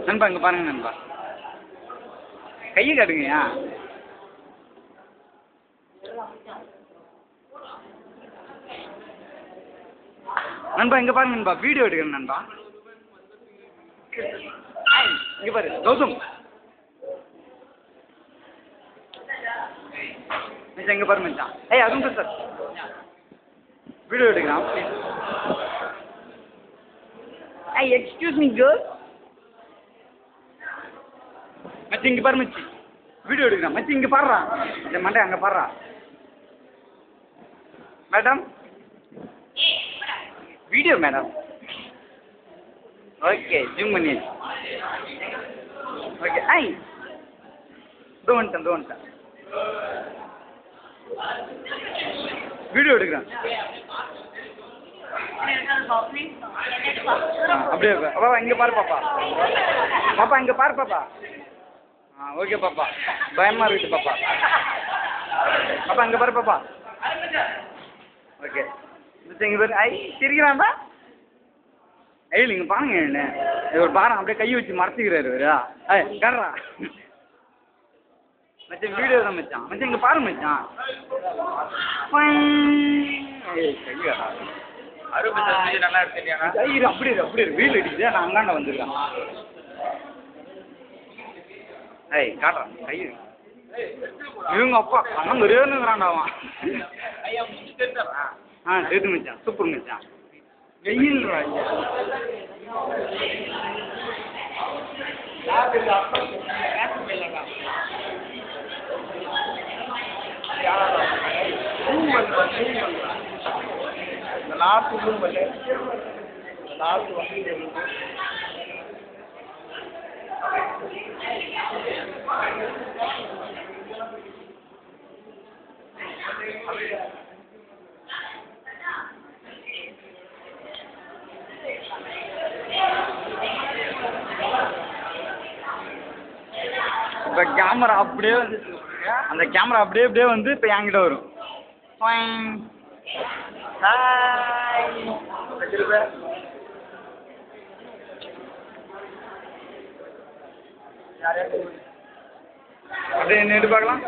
நண்பா இங்கே பாருங்க நண்பா, கையை காட்டுங்கய்யா. நண்பா இங்கே பாருங்க நண்பா, வீடியோ எடுக்கிறேன் நண்பா. இங்கே பாரு கௌதம் மச்சான், இங்கே பாரு மச்சான். ஏய் அதுவும் சார் வீடியோ எடுக்கிறான். ஏய் எக்ஸ்கியூஸ் மீ கேர்ள். மச்சி இங்கே பாரு மச்சி, வீடியோ எடுக்கிறான். மச்சி இங்கே பாடுறா, என் மண்டை அங்கே பாடுறா. Madam video madam. Okay zoom பண்ணி. ஓகே ஐ இதோ வந்துட்டேன் வீடியோ எடுக்கிறேன். அப்படியே பாப்பா இங்கே பாரு பாப்பா, பாப்பா இங்கே பாரு பாப்பா. ஓகே பாப்பா, பயமாக இருக்குது பாப்பா. பாப்பா இங்கே பாரு பாப்பா. ஓகே இங்கே பாரு. ஐ சிரிக்கிறான்டா. ஐய் நீங்கள் பாருங்க என்ன ஒரு பாரம் அப்படியே கையை வச்சு மறைச்சிக்கிறாரு இவரா. காடுறா மச்சான், வீடியோ தான் மச்சான். மச்சான் இங்கே பாரு மச்சான். கையாடா நல்லா எடுத்துட்டியாண்ணா? கயிறு அப்படியே வீல் அடிக்குது. நான் அங்காண்ட வந்துருக்கேன். ஏய் காட்டுறான் கயிறு. இவங்க அப்பா அண்ணன் ஒரேனுங்கிறான்டாவான். சரி மச்சான், சூப்பர் மச்சான். வெயில் இப்போ கேமரா அப்படியே வந்து அந்த கேமரா அப்படியே வந்து இப்போ என்கிட்ட வரும். அப்படியே என்ன எடுத்து பார்க்கலாம்.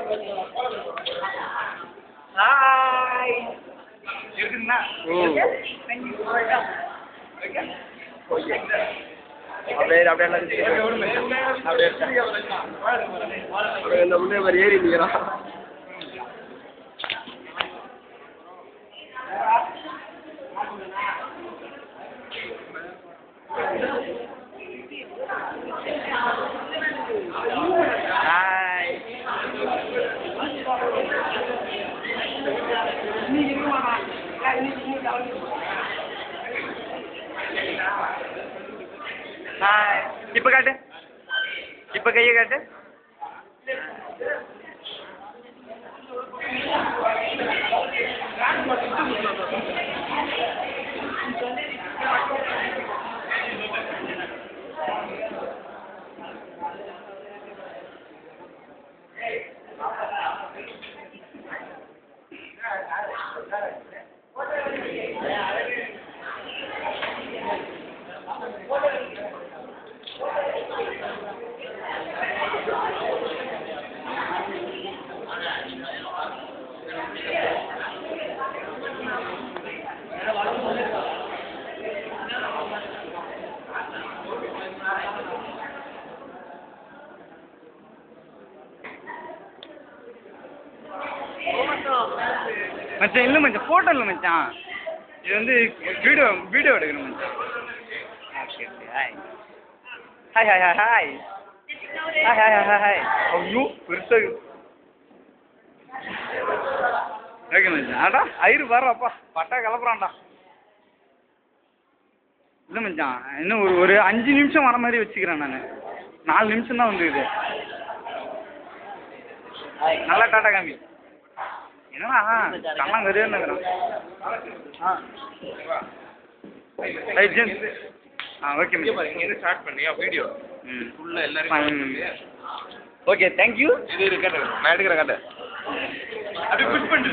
இருக்குங்களா? இந்த முன்னே மாதிரி ஏறி நிற்கிறான். இப்போ காட்டு, இப்போ கையை காட்டு. மச்சான் இல்லை மச்சான், ஃபோட்டோ இல்லை மச்சான், இது வந்து வீடியோ எடுக்கணும் மச்சான். Okay okay hi hi hi hi hi hi hi hi hi. ஐயோ பெருசாக. ஓகே மச்சான். ஆடா ஐரு வர்றாப்பா, பட்டா கிளப்புறான்டா. இல்லை மச்சான், இன்னும் ஒரு 5 நிமிஷம் வர மாதிரி வச்சுக்கிறேன் நான். 4 நிமிஷம் தான் வந்து இது. நல்லா டாட்டா காமி. என்னண்ணா கண்ணா கறியான்னு ஓகே இங்கே ஸ்டார்ட் பண்ணியா வீடியோ ஃபுல்லாக எல்லாரும். Okay thank you. இது கேட்டு நான் எடுக்கிறேன். காட்டு அப்படி புஷ் பண்ணு.